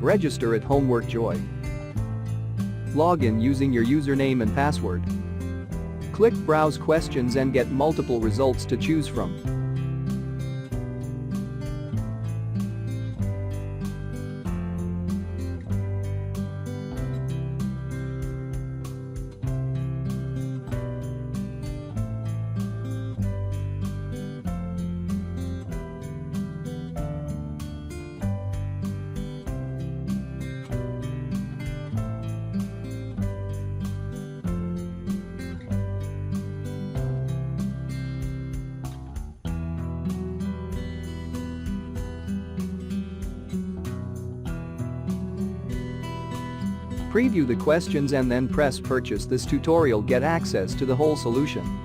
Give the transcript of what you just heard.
Register at Homework Joy. Log in using your username and password. Click Browse Questions and get multiple results to choose from. Preview the questions and then press Purchase. This tutorial get access to the whole solution.